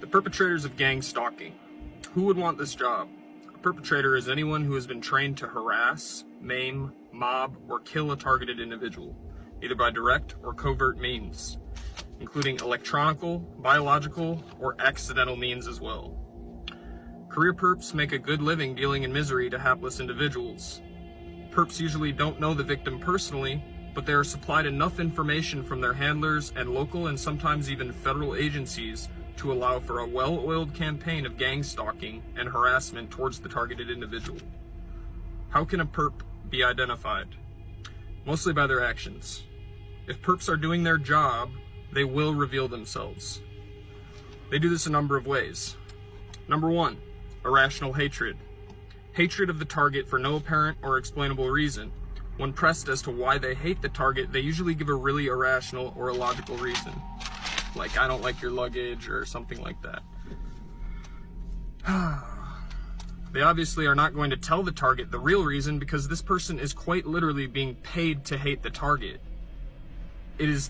The perpetrators of gang stalking. Who would want this job? A perpetrator is anyone who has been trained to harass, maim, mob, or kill a targeted individual, either by direct or covert means, including electronical, biological, or accidental means as well. Career perps make a good living dealing in misery to hapless individuals. Perps usually don't know the victim personally, but they are supplied enough information from their handlers and local and sometimes even federal agencies to allow for a well-oiled campaign of gang stalking and harassment towards the targeted individual. How can a perp be identified? Mostly by their actions. If perps are doing their job, they will reveal themselves. They do this a number of ways. Number 1, irrational hatred. Hatred of the target for no apparent or explainable reason. When pressed as to why they hate the target, they usually give a really irrational or illogical reason. Like, I don't like your luggage, or something like that. They obviously are not going to tell the target the real reason because this person is quite literally being paid to hate the target. It is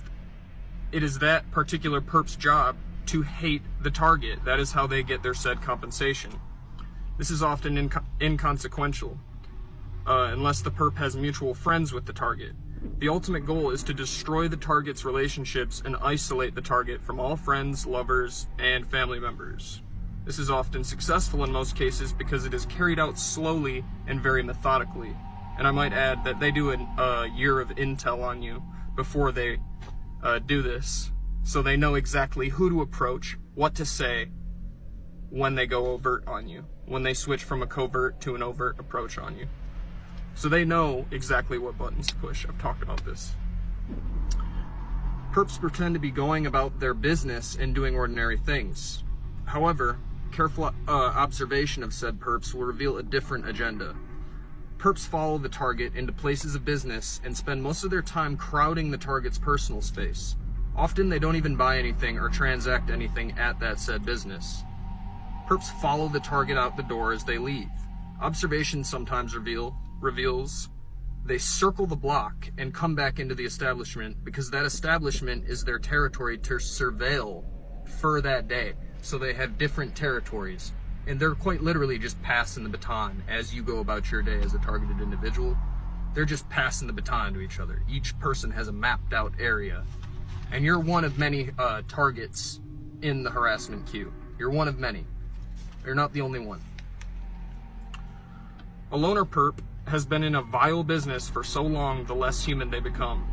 that particular perp's job to hate the target. That is how they get their said compensation. This is often inconsequential, unless the perp has mutual friends with the target. The ultimate goal is to destroy the target's relationships and isolate the target from all friends, lovers, and family members. This is often successful in most cases because it is carried out slowly and very methodically. And I might add that they do a year of intel on you before they do this, so they know exactly who to approach, what to say, when they go overt on you, when they switch from a covert to an overt approach on you. So they know exactly what buttons to push. I've talked about this. Perps pretend to be going about their business and doing ordinary things. However, careful observation of said perps will reveal a different agenda. Perps follow the target into places of business and spend most of their time crowding the target's personal space. Often they don't even buy anything or transact anything at that said business. Perps follow the target out the door as they leave. Observation sometimes reveals they circle the block and come back into the establishment because that establishment is their territory to surveil for that day. So they have different territories, and they're quite literally just passing the baton as you go about your day as a targeted individual. They're just passing the baton to each other. Each person has a mapped out area, and you're one of many targets in the harassment queue. You're one of many. You're not the only one. A loner perp has been in a vile business for so long, the less human they become.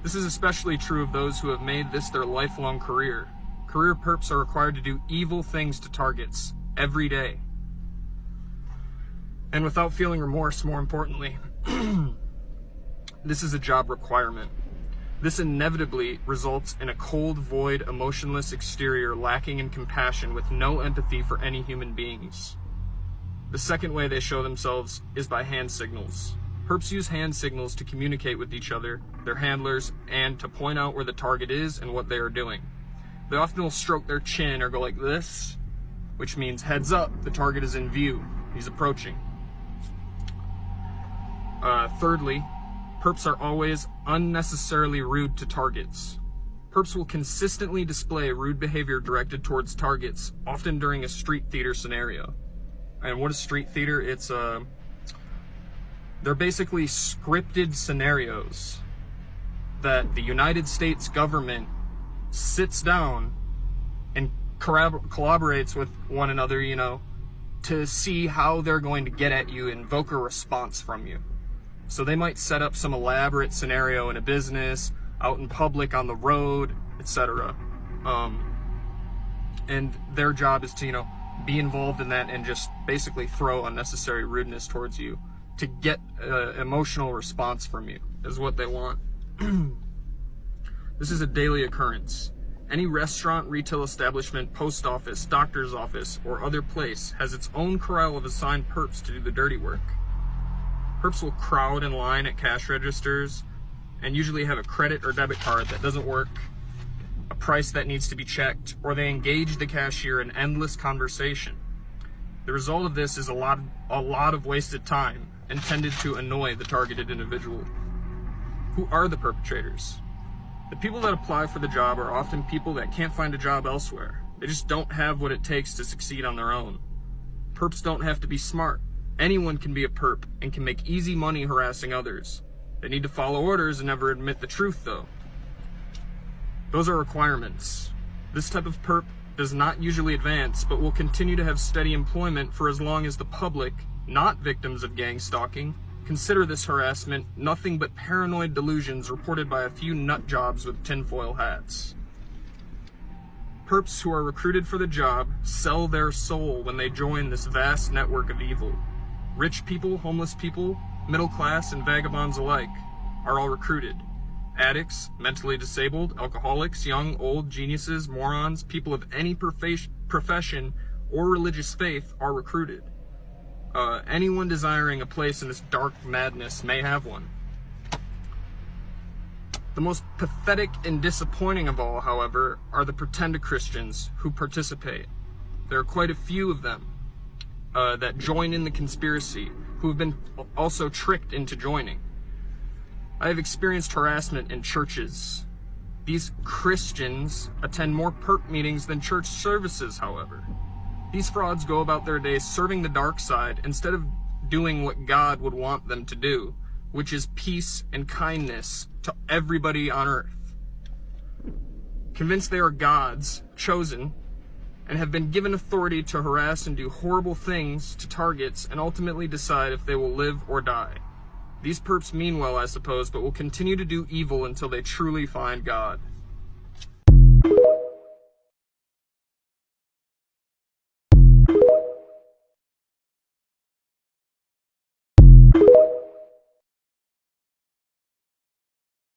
This is especially true of those who have made this their lifelong career. Career perps are required to do evil things to targets every day. And without feeling remorse, more importantly. This is a job requirement. This inevitably results in a cold, void, emotionless exterior lacking in compassion with no empathy for any human beings. The second way they show themselves is by hand signals. Perps use hand signals to communicate with each other, their handlers, and to point out where the target is and what they are doing. They often will stroke their chin or go like this, which means heads up, the target is in view, he's approaching. Thirdly, perps are always unnecessarily rude to targets. Perps will consistently display rude behavior directed towards targets, often during a street theater scenario. And what is street theater? It's they're basically scripted scenarios that the United States government sits down and collaborates with one another, to see how they're going to get at you and invoke a response from you. So they might set up some elaborate scenario in a business, out in public, on the road, etc. And their job is to, be involved in that and just basically throw unnecessary rudeness towards you to get an emotional response from you, is what they want. This is a daily occurrence. Any restaurant, retail establishment, post office, doctor's office, or other place has its own corral of assigned perps to do the dirty work. Perps will crowd in line at cash registers and usually have a credit or debit card that doesn't work, a price that needs to be checked, or they engage the cashier in endless conversation. The result of this is a lot of wasted time intended to annoy the targeted individual. Who are the perpetrators? The people that apply for the job are often people that can't find a job elsewhere. They just don't have what it takes to succeed on their own. Perps don't have to be smart. Anyone can be a perp and can make easy money harassing others. They need to follow orders and never admit the truth, though. Those are requirements. This type of perp does not usually advance, but will continue to have steady employment for as long as the public, not victims of gang stalking, consider this harassment nothing but paranoid delusions reported by a few nut jobs with tinfoil hats. Perps who are recruited for the job sell their soul when they join this vast network of evil. Rich people, homeless people, middle class, and vagabonds alike are all recruited. Addicts, mentally disabled, alcoholics, young, old, geniuses, morons, people of any profession or religious faith are recruited. Anyone desiring a place in this dark madness may have one. The most pathetic and disappointing of all, however, are the pretend Christians who participate. There are quite a few of them that join in the conspiracy, who have been also tricked into joining. I have experienced harassment in churches. These Christians attend more perp meetings than church services, however. These frauds go about their days serving the dark side instead of doing what God would want them to do, which is peace and kindness to everybody on earth. Convinced they are God's chosen and have been given authority to harass and do horrible things to targets and ultimately decide if they will live or die. These perps mean well, I suppose, but will continue to do evil until they truly find God.